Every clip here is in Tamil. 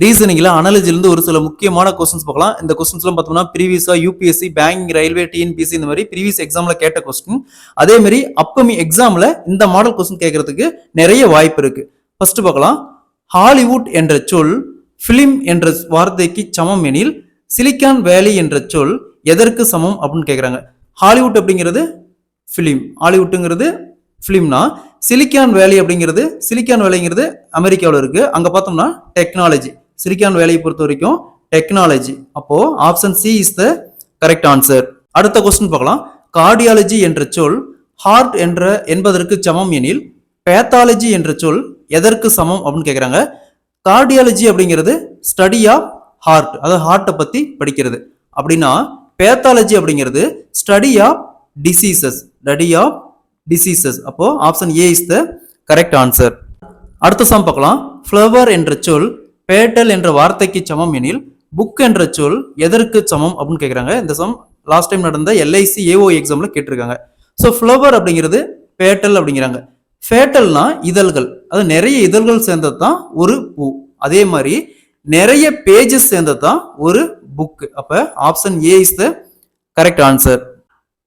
ரீசனிங்ல அனாலஜிலிருந்து ஒரு சில முக்கியமான கொஸ்டின்ஸ் பார்க்கலாம். இந்த கொஸ்டின்ஸ்லாம் பார்த்தோம்னா ப்ரீவியஸா யூபிஎஸ்சி, பேங்கிங், ரயில்வே, டிஎன்பிஎஸ்சி இந்த மாதிரி ப்ரீவியஸ் எக்ஸாம்ல கேட்ட கொஸ்டின். அதே மாதிரி அப்கமிங் எக்ஸாம்ல இந்த மாடல் கொஸ்டின் கேட்கறதுக்கு நிறைய வாய்ப்பு இருக்கு. ஃபர்ஸ்ட் பார்க்கலாம். ஹாலிவுட் என்ற சொல் பிலிம் என்ற வார்த்தைக்கு சமம் எனில் சிலிக்கான் வேலி என்ற சொல் எதற்கு சமம் அப்படின்னு கேட்குறாங்க. ஹாலிவுட் அப்படிங்கிறது பிலிம், ஹாலிவுட்டுங்கிறது பிலிம்னா சிலிக்கான் வேலி வேலிங்கிறது அமெரிக்காவில் இருக்கு. அங்க பார்த்தோம்னா டெக்னாலஜி, சிலிக்கான் வேலியை பொறுத்த வரைக்கும் டெக்னாலஜி. அப்போ option C is the correct answer. அடுத்த கொஸ்டின் பார்க்கலாம். கார்டியாலஜி என்ற சொல் ஹார்ட் என்பதற்கு சமம் எனில் பேத்தாலஜி என்ற சொல் எதற்கு சமம் அப்படின்னு கேட்குறாங்க. கார்டியாலஜி அப்படிங்கிறது ஸ்டடி ஆஃப் ஹார்ட், அதாவது ஹார்ட்டை பத்தி படிக்கிறது. அப்படின்னா பேத்தாலஜி அப்படிங்கிறது ஸ்டடி ஆஃப் டிசீசஸ். அப்போ option A is the correct answer. அடுத்த சம் பார்க்கலாம். ஃப்ளவர் என்ற சொல் பேட்டல் என்ற வார்த்தைக்கு சமம் எனில் புக் என்ற சொல் எதற்கு சமம் அப்படின்னு கேட்குறாங்க. இந்த சம் லாஸ்ட் டைம் நடந்த LIC AO எக்ஸாம்ல கேட்டிருக்காங்க. ஸோ ஃப்ளவர் அப்படிங்கிறது பேட்டல் அப்படிங்கிறாங்க. ஃபேட்டல்னா இதழ்கள், அது நிறைய இதழ்கள் சேர்ந்தது தான் ஒரு பூ. அதே மாதிரி நிறைய பேஜஸ் சேர்ந்தது தான் ஒரு புக். அப்ப option A is the correct answer.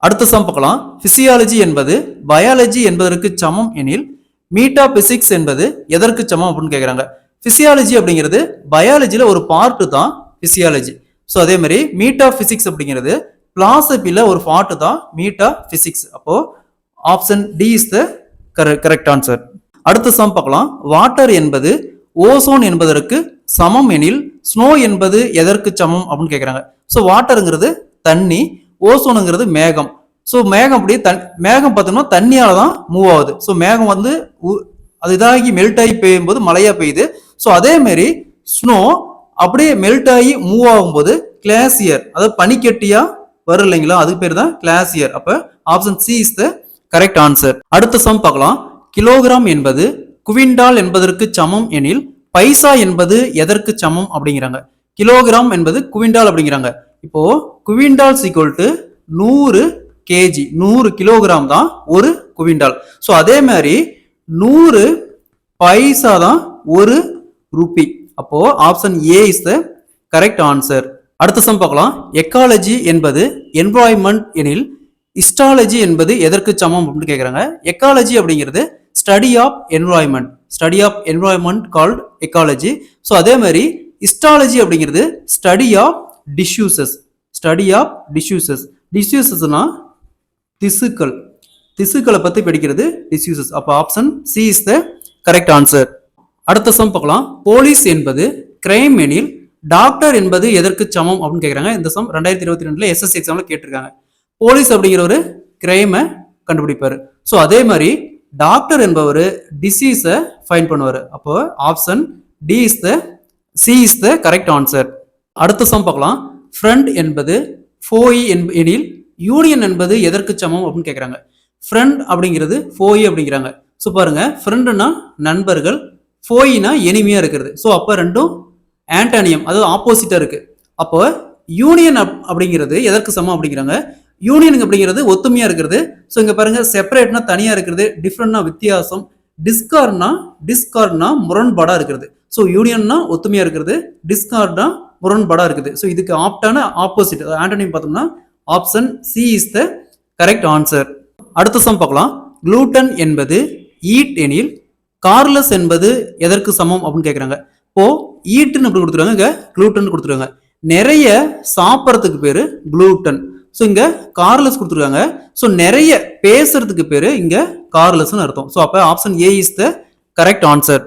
அடுத்த சம் பார்க்கலாம். பிசியாலஜி என்பது பயாலஜி என்பதற்கு சமம் எனில் மீட்டாபிசிக்ஸ் என்பது எதற்கு சமம் அப்படின்னு கேட்குறாங்க. பிசியாலஜி அப்படிங்கிறது பயாலஜியில் ஒரு பார்ட்டு தான் பிசியாலஜி. ஸோ அதே மாதிரி மீட்டாபிசிக்ஸ் அப்படிங்கிறது பிலாசபியில் ஒரு பார்ட்டு தான் மீட்டாபிசிக்ஸ். அப்போ option D is the correct answer. அடுத்த சம் பார்க்கலாம். வாட்டர் என்பது ஓசோன் என்பதற்கு சமம் எனில் ஸ்னோ என்பது எதற்கு சமம் அப்படின்னு கேட்குறாங்க. ஸோ வாட்டருங்கிறது தண்ணி, ஓசோனுங்கிறது மேகம். ஸோ மேகம் அப்படியே மேகம் பார்த்தோம்னா தண்ணியால தான் மூவ் ஆகுது. ஸோ மேகம் வந்து அது இதாகி மெல்ட் ஆகி பெய்யும் போது மழையா பெய்யுது. ஸோ அதே மாதிரி ஸ்னோ அப்படியே மெல்ட் ஆகி மூவ் ஆகும்போது கிளாசியர், அதாவது பனிக்கட்டியா வரும் இல்லைங்களா, அதுக்கு பேர் தான் கிளாசியர். அப்ப option C is the correct answer. அடுத்த சம் பார்க்கலாம். கிலோகிராம் என்பது குவிண்டால் என்பதற்கு சமம் எனில் பைசா என்பது எதற்கு சமம் அப்படிங்கிறாங்க. கிலோகிராம் என்பது குவிண்டால் அப்படிங்கிறாங்க. இப்போ quintal equal to 100 kg, 100 kilogram தான் ஒரு குவிண்டால். ஸோ அதே மாதிரி 100 பைசா தான் ஒரு ரூபி. அப்போ option A is the correct answer. அடுத்த சம் பார்க்கலாம். எக்காலஜி என்பது என்வாய்மெண்ட் எனில் ஹிஸ்டாலஜி என்பது எதற்கு சமம் அப்படின்னு கேட்குறாங்க. எக்காலஜி அப்படிங்கிறது study of environment called ecology. So அதே மாதிரி ஹிஸ்டாலஜி அப்படிங்கிறது ஸ்டடி ஆஃப் டிஷ்யூசஸ்னா திசுக்களை பத்தி படிக்கிறது டிஷ்யூசஸ். அப்போ option C is the correct answer. அடுத்த சம் பார்க்கலாம். போலீஸ் என்பது கிரைம் எனில் டாக்டர் என்பது எதற்கு சமம் அப்படின்னு கேட்குறாங்க. இந்த சம் 2022 SSC எக்ஸாம்ல கேட்டிருக்காங்க. போலீஸ் அப்படிங்கிற ஒரு கிரைமை கண்டுபிடிப்பாரு. ஸோ அதே மாதிரி டாக்டர் என்பவர் டிசீஸை ஃபைண்ட் பண்ணுவார். அப்போ option D is the C is the correct answer. அடுத்த சம் பார்க்கலாம். ஃப்ரெண்ட் என்பது ஃபோயி எனில் யூனியன் என்பது எதற்கு சமம் அப்படின்னு கேட்குறாங்க. ஃப்ரெண்ட் அப்படிங்கிறது ஃபோயி அப்படிங்கிறாங்க. ஸோ பாருங்க, ஃப்ரெண்டுனா நண்பர்கள், ஃபோயினா எனிமியா இருக்கிறது. ஸோ அப்போ ரெண்டும் ஆன்டானியம், அதாவது ஆப்போசிட்டா இருக்கு. அப்போ யூனியன் அப்படிங்கிறது எதற்கு சமம் அப்படிங்கிறாங்க. யூனியன் அப்படிங்கிறது ஒத்துமையா இருக்கிறது. ஸோ இங்க பாருங்க, செப்பரேட்னா தனியா இருக்கிறது, டிஃப்ரெண்ட்னா வித்தியாசம், டிஸ்கார்ட்னா முரண்பாடா இருக்கிறது. ஸோ யூனியன்னா ஒத்துமையா இருக்கிறது, டிஸ்கார்ட்னா முரண்பாடா இருக்குது. ஸோ இதுக்கு ஆப்டான ஆப்போசிட் ஆன்டோனியம் பார்த்தோம்னா option C is the correct answer. அடுத்த சம் பார்க்கலாம். குளூட்டன் என்பது ஈட் எனில் கார்லஸ் என்பது எதற்கு சமம் அப்படின்னு கேட்குறாங்க. இப்போ ஈட்டுன்னு அப்படி கொடுத்துருவாங்க, இங்க குளூட்டன் கொடுத்துருவாங்க. நிறைய சாப்பிட்றதுக்கு பேரு குளூட்டன். ஸோ இங்க கார்லஸ் கொடுத்துருக்காங்க. ஸோ நிறைய பேசுறதுக்கு பேரு இங்க கார்லஸ்ன்னு அர்த்தம். ஸோ அப்போ option A is the correct answer.